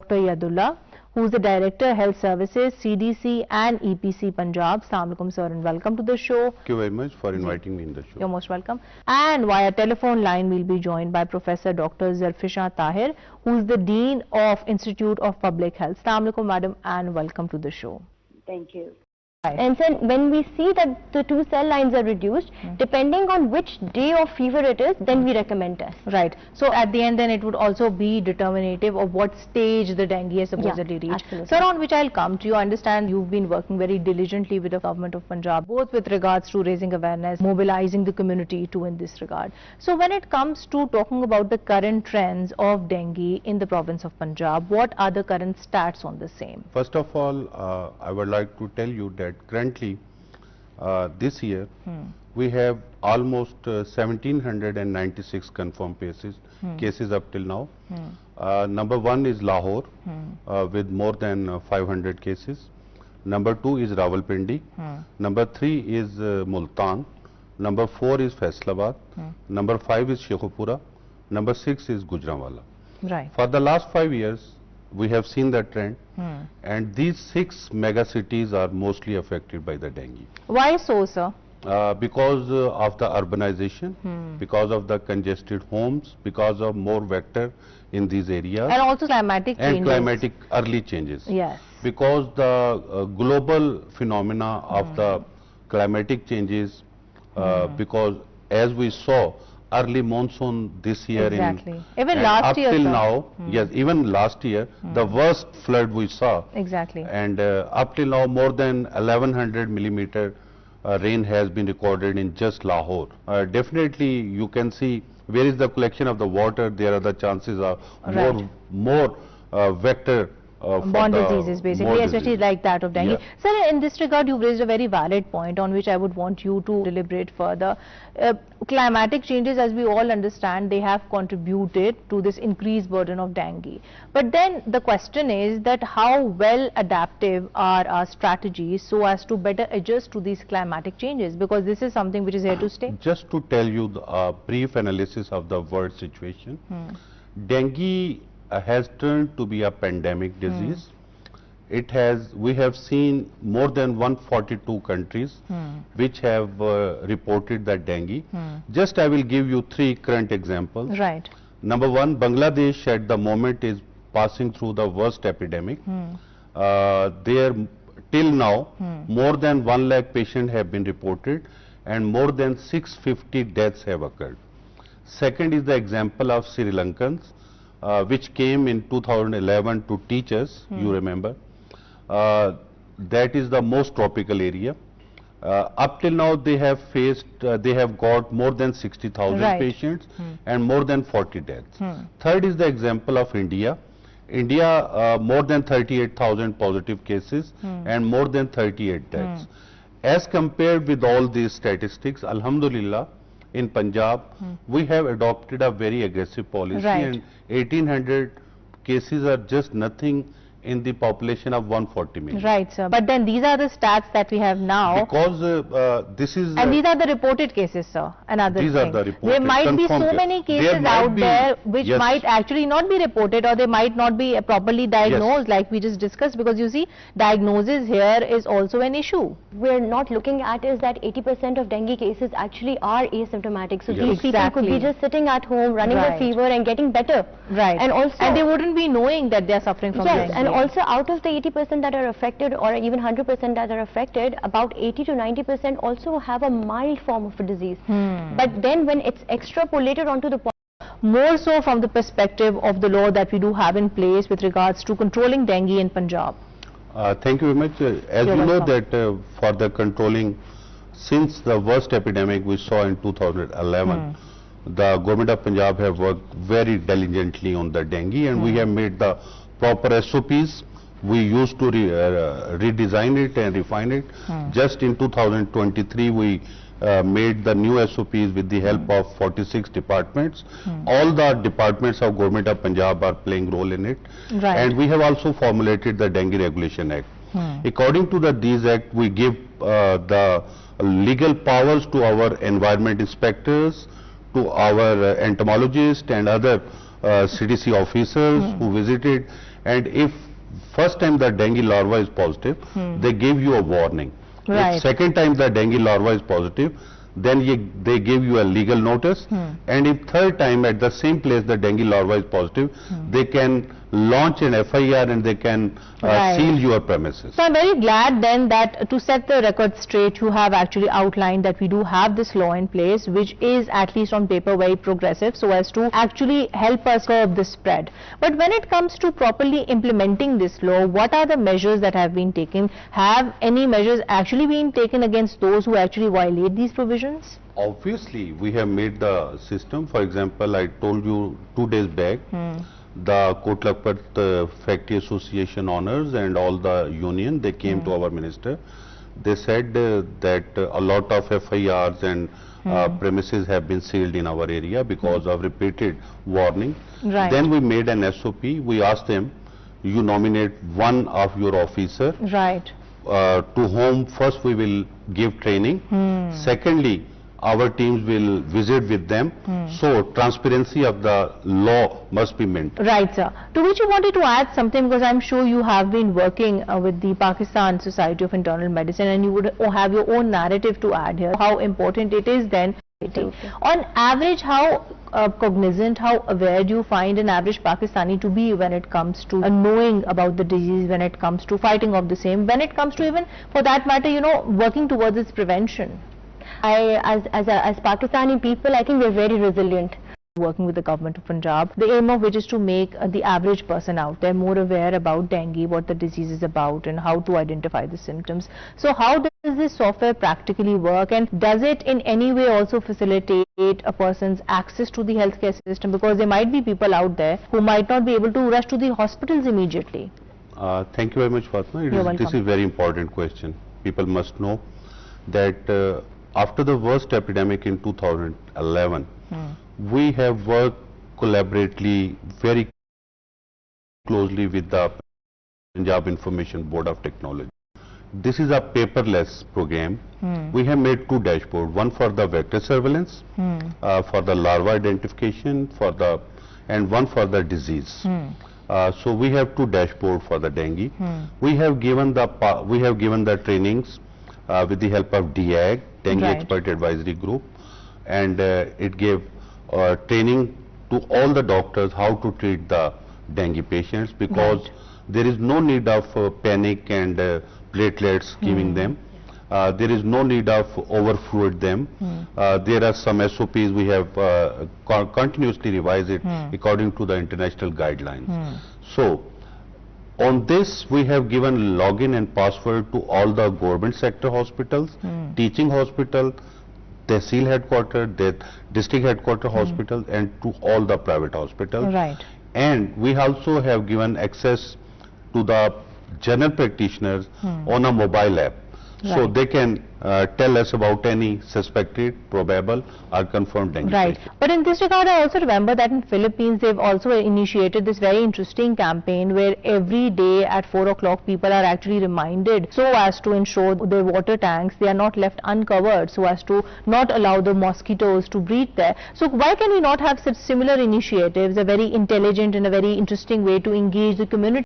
Dr Yadullah, who is the Director Health Services, CDC and EPC Punjab. Assalamu alaikum, sir, and welcome to the show. Thank you very much for inviting me in the show. You're most welcome. And via telephone line, we'll be joined by Professor Dr Zulfisha Tahir, who is the Dean of Institute of Public Health. Assalamu alaikum, madam, and welcome to the show. Thank you. And sir, when we see that the two cell lines are reduced, depending on which day of fever it is, then we recommend test. Right. So at the end then it would also be determinative of what stage the dengue is supposedly reached. Absolutely. Sir, on which I'll come to you. I understand you've been working very diligently with the government of Punjab, both with regards to raising awareness, mobilizing the community too in this regard. So when it comes to talking about the current trends of dengue in the province of Punjab, what are the current stats on the same? First of all, I would like to tell you that currently this year we have almost 1796 confirmed cases up till now. Number one is Lahore with more than 500 cases. Number two is Rawalpindi. Number three is Multan. Number four is Faisalabad. Number five is Shekhupura. Number six is Gujranwala. Right. For the last 5 years, we have seen the trend, and these 6 mega cities are mostly affected by the dengue. Why so, sir? Because of the urbanization, because of the congested homes, because of more vector in these areas, And also climatic changes. and climatic early changes. Yes. Because the global phenomena of the climatic changes, because as we saw, early monsoon this year Exactly. Even and last up year, till sir. now, yes, even last year, the worst flood we saw. Exactly. And up till now, more than 1100 millimeter rain has been recorded in just Lahore. Definitely, you can see where is the collection of the water. There are the chances of more vector borne diseases basically, especially like that of dengue. Yeah. Sir, in this regard, you've raised a very valid point on which I would want you to deliberate further. Climatic changes, as we all understand, they have contributed to this increased burden of dengue. But then the question is that how well adaptive are our strategies so as to better adjust to these climatic changes, because this is something which is here to stay. Just to tell you a brief analysis of the world situation, dengue has turned to be a pandemic disease. We have seen more than 142 countries which have reported that dengue. Just I will give you 3 current examples. Right. Number one, Bangladesh at the moment is passing through the worst epidemic. There till now more than 1 lakh patients have been reported and more than 650 deaths have occurred. Second is the example of Sri Lankans, which came in 2011 to teach us, you remember. That is the most tropical area. Up till now they have got more than 60,000 patients and more than 40 deaths. Third is the example of India. India, more than 38,000 positive cases and more than 38 deaths. As compared with all these statistics, Alhamdulillah, in Punjab, we have adopted a very aggressive policy, and 1800 cases are just nothing in the population of 140 million. Right, sir. But then these are the stats that we have now. Because this is... And these are the reported cases, sir. Another these thing. are the reported, there might be so confirmed many cases out there which might actually not be reported, or they might not be properly diagnosed, like we just discussed, because you see, diagnosis here is also an issue. We're not looking at is that 80% of dengue cases actually are asymptomatic. So these people Exactly. could be just sitting at home, running their fever and getting better. Right. And they wouldn't be knowing that they're suffering from dengue. And also out of the 80% that are affected, or even 100% that are affected, about 80 to 90% also have a mild form of a disease. But then when it's extrapolated onto the more so from the perspective of the law that we do have in place with regards to controlling dengue in Punjab. Thank you very much. As you know that for the controlling, since the worst epidemic we saw in 2011, the government of Punjab have worked very diligently on the dengue, and we have made the proper SOPs. We used to redesign it and refine it. Just in 2023 we made the new SOPs with the help of 46 departments. All the departments of government of Punjab are playing role in it. And we have also formulated the Dengue Regulation Act. According to these Act, we give the legal powers to our environment inspectors, to our entomologists and other CDC officers who visited, And if first time the dengue larva is positive, they give you a warning. Right. If second time the dengue larva is positive, then they give you a legal notice. And if third time at the same place the dengue larva is positive, they can launch an FIR and they can seal your premises. So I'm very glad then that to set the record straight, you have actually outlined that we do have this law in place, which is at least on paper very progressive, so as to actually help us curb the spread. But when it comes to properly implementing this law, what are the measures that have been taken? Have any measures actually been taken against those who actually violate these provisions? Obviously, we have made the system. For example, I told you 2 days back, the Kot Lakhpat Factory Association owners and all the union, they came to our minister. They said that a lot of FIRs and premises have been sealed in our area because of repeated warning. Right. Then we made an SOP. We asked them, you nominate one of your officer, Right. to whom first we will give training. Secondly, our teams will visit with them. So transparency of the law must be maintained. Right, sir. To which you wanted to add something, because I'm sure you have been working with the Pakistan Society of Internal Medicine, and you would have your own narrative to add here. How important it is then. On average, how cognizant, how aware do you find an average Pakistani to be when it comes to knowing about the disease, when it comes to fighting of the same, when it comes to even, for that matter, you know, working towards its prevention? As Pakistani people, I think we're very resilient. Working with the government of Punjab, the aim of which is to make the average person out there more aware about dengue, what the disease is about and how to identify the symptoms. So how does this software practically work, and does it in any way also facilitate a person's access to the healthcare system, because there might be people out there who might not be able to rush to the hospitals immediately? Thank you very much, Fatma. This is a very important question. People must know that after the worst epidemic in 2011, we have worked collaboratively very closely with the Punjab Information Board of Technology. This is a paperless program. We have made 2 dashboards, one for the vector surveillance, for the larva identification, and one for the disease. So we have 2 dashboards for the dengue. We have given the trainings with the help of DAG, Dengue Expert Advisory Group, and it gave training to all the doctors how to treat the dengue patients, because there is no need of panic and platelets giving them. There is no need of overfluid them. There are some SOPs we have continuously revised it according to the international guidelines. So on this we have given login and password to all the government sector hospitals, teaching hospital, Tehsil headquarters, district headquarter hospitals, and to all the private hospitals. Right. And we also have given access to the general practitioners on a mobile app. So they can tell us about any suspected, probable or confirmed dengue patient. But in this regard, I also remember that in Philippines they've also initiated this very interesting campaign where every day at 4 o'clock people are actually reminded so as to ensure their water tanks, they are not left uncovered, so as to not allow the mosquitoes to breed there. So why can we not have such similar initiatives, a very intelligent and a very interesting way to engage the community